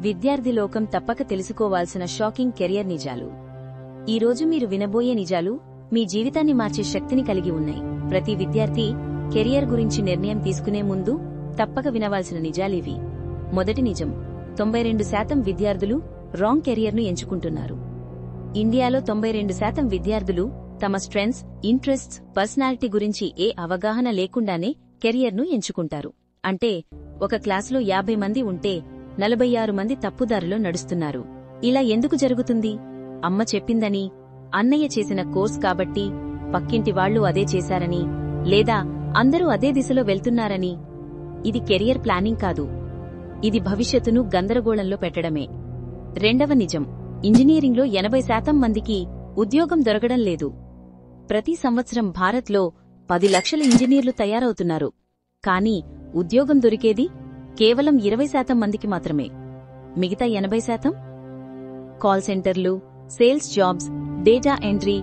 విద్యార్థి లోకం తప్పక తెలుసుకోవాల్సిన షాకింగ్ కెరియర్ నిజాలు. ఈరోజు మీరు వినబోయే నిజాలు మీ జీవితాన్ని మార్చే శక్తిని కలిగి ఉన్నాయి. ప్రతి విద్యార్థి కెరియర్ గురించి నిర్ణయం తీసుకునే ముందు తప్పక వినవలసిన నిజాలివి. మొదటి నిజం, 92% విద్యార్థులు రాంగ్ కెరియర్ను ఎంచుకుంటున్నారు. ఇండియాలో 92% విద్యార్థులు తమ స్ట్రెంగ్స్, ఇంట్రెస్ట్స్, పర్సనాలిటీ గురించి ఏ అవగాహన లేకుండానే కెరియర్ను ఎంచుకుంటారు. అంటే ఒక క్లాసులో 50 మంది ఉంటే 46 మంది తప్పుదారిలో నడుస్తున్నారు. ఇలా ఎందుకు జరుగుతుంది? అమ్మ చెప్పిందని, అన్నయ్య చేసిన కోర్స్ కాబట్టి, పక్కింటి వాళ్లు అదే చేశారని, లేదా అందరూ అదే దిశలో వెళ్తున్నారని. ఇది కెరియర్ ప్లానింగ్ కాదు, ఇది భవిష్యత్తును గందరగోళంలో పెట్టడమే. రెండవ నిజం, ఇంజనీరింగ్లో 80% మందికి ఉద్యోగం దొరకడం లేదు. ప్రతి సంవత్సరం భారత్లో 10 లక్షల ఇంజనీర్లు తయారవుతున్నారు. కానీ ఉద్యోగం దొరికేది కేవలం 20% మందికి మాత్రమే. మిగతా 80% కాల్ సెంటర్లు, సేల్స్ జాబ్స్, డేటా ఎంట్రీ,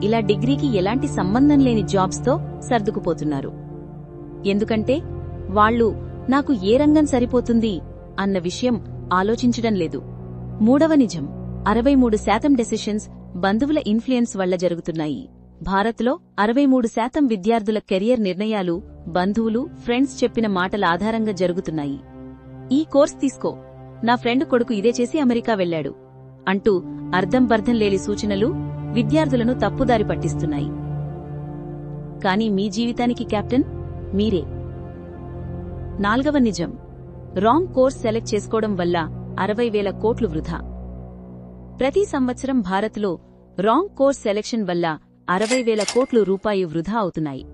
ఇలా డిగ్రీకి ఎలాంటి సంబంధం లేని జాబ్స్తో సర్దుకుపోతున్నారు. ఎందుకంటే వాళ్లు నాకు ఏ రంగం సరిపోతుంది అన్న విషయం ఆలోచించడం లేదు. మూడవ నిజం, 63% డెసిషన్స్ బంధువుల ఇన్ఫ్లుయెన్స్ వల్ల జరుగుతున్నాయి. భారత్లో 63% విద్యార్థుల కెరియర్ నిర్ణయాలు బంధువులు, ఫ్రెండ్స్ చెప్పిన మాటల ఆధారంగా జరుగుతున్నాయి. ఈ కోర్స్ తీసుకో, నా ఫ్రెండ్ కొడుకు ఇదే చేసి అమెరికా వెళ్లాడు అంటూ అర్థం లేని సూచనలు విద్యార్థులను తప్పుదారి పట్టిస్తున్నాయి. కానీ మీ జీవితానికి కెప్టెన్ మీరే. నాల్గవ నిజం, రాంగ్ కోర్స్ సెలెక్ట్ చేసుకోవడం వల్ల 60,000 కోట్లు వృధా. ప్రతి సంవత్సరం భారత్లో రాంగ్ కోర్స్ సెలెక్షన్ వల్ల 60,000 కోట్లు రూపాయి వృధా అవుతున్నాయి.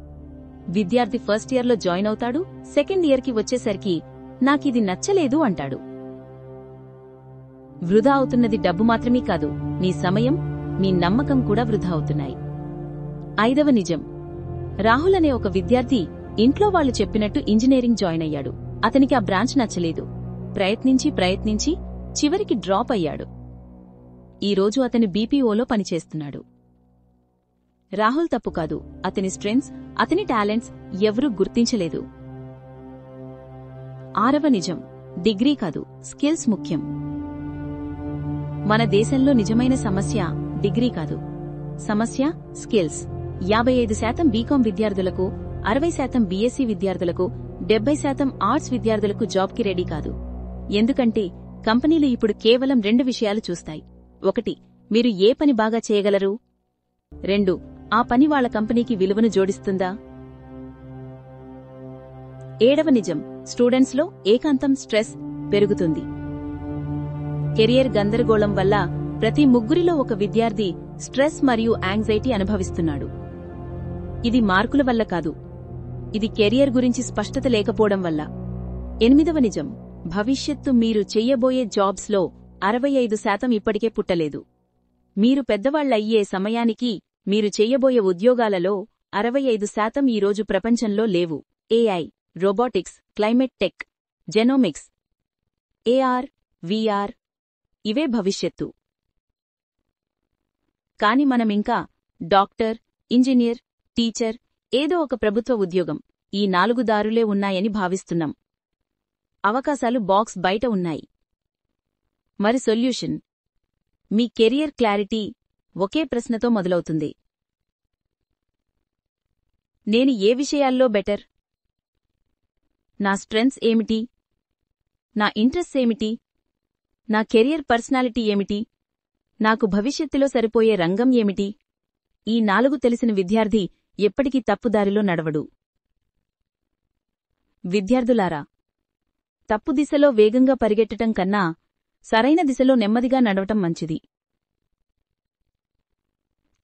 విద్యార్థి ఫస్ట్ ఇయర్లో జాయిన్ అవుతాడు, సెకండ్ ఇయర్కి వచ్చేసరికి నాకిది నచ్చలేదు అంటాడు. వృధా అవుతున్నది డబ్బు మాత్రమే కాదు, మీ సమయం, మీ నమ్మకం కూడా వృధా అవుతున్నాయి. ఐదవ నిజం, రాహుల్ అనే ఒక విద్యార్థి ఇంట్లో వాళ్లు చెప్పినట్టు ఇంజనీరింగ్ జాయిన్ అయ్యాడు. అతనికి ఆ బ్రాంచ్ నచ్చలేదు. ప్రయత్నించి చివరికి డ్రాప్ అయ్యాడు. ఈరోజు అతను బీపీఓలో పనిచేస్తున్నాడు. రాహుల్ తప్పు కాదు, అతని స్ట్రెంగ్స్, అతని టాలెంట్స్ ఎవరూ గుర్తించలేదు. ఆరవ నిజం, డిగ్రీ కాదు, స్కిల్స్ ముఖ్యం. మన దేశంలో నిజమైన సమస్య డిగ్రీ కాదు, సమస్య స్కిల్స్. 55% బీకాం విద్యార్థులకు, 60% బీఎస్సీ విద్యార్థులకు, 70% ఆర్ట్స్ విద్యార్థులకు జాబ్కి రెడీ కాదు. ఎందుకంటే కంపెనీలు ఇప్పుడు కేవలం 2 విషయాలు చూస్తాయి. 1, మీరు ఏ పని బాగా చేయగలరు. 2, ఆ పని వాళ్ల కంపెనీకి విలువను జోడిస్తుందా. ఏడవ నిజం, స్టూడెంట్స్లో ఏకాంతం, స్ట్రెస్ పెరుగుతుంది. కెరియర్ గందరగోళం వల్ల ప్రతి ముగ్గురిలో ఒక విద్యార్థి స్ట్రెస్ మరియు యాంగ్జైటీ అనుభవిస్తున్నాడు. ఇది మార్కుల వల్ల కాదు, ఇది కెరియర్ గురించి స్పష్టత లేకపోవడం వల్ల. ఎనిమిదవ నిజం, భవిష్యత్తు మీరు చెయ్యబోయే జాబ్స్లో 65% ఇప్పటికే పుట్టలేదు. మీరు పెద్దవాళ్లయ్యే సమయానికి మీరు చెయ్యబోయే ఉద్యోగాలలో 65% ఈరోజు ప్రపంచంలో లేవు. AI, robotics, climate tech, genomics, AR, VR, ఇవే భవిష్యత్తు. కాని మనమింకా డాక్టర్, ఇంజనీర్, టీచర్, ఏదో ఒక ప్రభుత్వ ఉద్యోగం, ఈ 4 దారులే ఉన్నాయని భావిస్తున్నాం. అవకాశాలు బాక్స్ బయట ఉన్నాయి. మరి సొల్యూషన్? మీ కెరియర్ క్లారిటీ ఒకే ప్రశ్నతో మొదలవుతుంది. నేను ఏ విషయాల్లో బెటర్? నా స్ట్రెంగ్స్ ఏమిటి? నా ఇంట్రెస్ట్స్ ఏమిటి? నా కెరియర్ పర్సనాలిటీ ఏమిటి? నాకు భవిష్యత్తులో సరిపోయే రంగం ఏమిటి? ఈ 4 తెలిసిన విద్యార్థి ఎప్పటికీ తప్పుదారిలో నడవడు. విద్యార్థులారా, తప్పు దిశలో వేగంగా పరిగెట్టటం కన్నా సరైన దిశలో నెమ్మదిగా నడవటం మంచిది.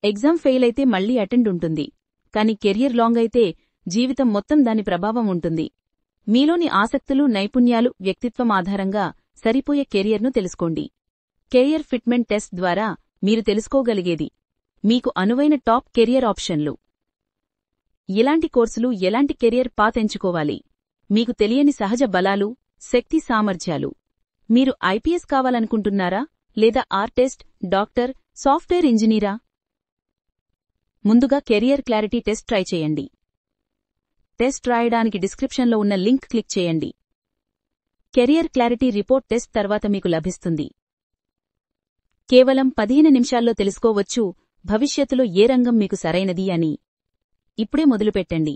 ఎగ్జామ్ ఫెయిల్ అయితే మళ్లీ అటెండ్ ఉంటుంది, కాని కెరియర్ లాంగ్ అయితే జీవితం మొత్తం దాని ప్రభావం ఉంటుంది. మీలోని ఆసక్తులు, నైపుణ్యాలు, వ్యక్తిత్వం ఆధారంగా సరిపోయే కెరియర్ను తెలుసుకోండి. కెరియర్ ఫిట్మెంట్ టెస్ట్ ద్వారా మీరు తెలుసుకోగలిగేది మీకు అనువైన టాప్ కెరియర్ ఆప్షన్లు. ఎలాంటి కోర్సులు, ఎలాంటి కెరియర్ పాత్ ఎంచుకోవాలి, మీకు తెలియని సహజ బలాలు, శక్తి సామర్థ్యాలు. మీరు ఐపీఎస్ కావాలనుకుంటున్నారా, లేదా ఆర్టిస్ట్, డాక్టర్, సాఫ్ట్వేర్ ఇంజనీరా? ముందుగా కెరియర్ క్లారిటీ టెస్ట్ ట్రై చేయండి. టెస్ట్ రాయడానికి డిస్క్రిప్షన్లో ఉన్న లింక్ క్లిక్ చేయండి. కెరియర్ క్లారిటీ రిపోర్ట్ టెస్ట్ తర్వాత మీకు లభిస్తుంది. కేవలం 15 నిమిషాల్లో తెలుసుకోవచ్చు భవిష్యత్తులో ఏ రంగం మీకు సరైనది అని. ఇప్పుడే మొదలుపెట్టండి.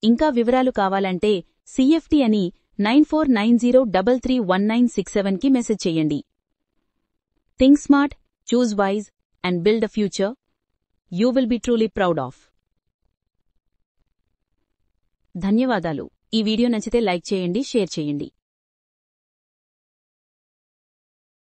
ఇంకా వివరాలు కావాలంటే CFT అని 9490331967కి మెసేజ్ చేయండి. Think smart, choose wise and build a future you will be truly proud of. ధన్యవాదాలు. ఈ వీడియో నచ్చితే లైక్ చేయండి, షేర్ చేయండి.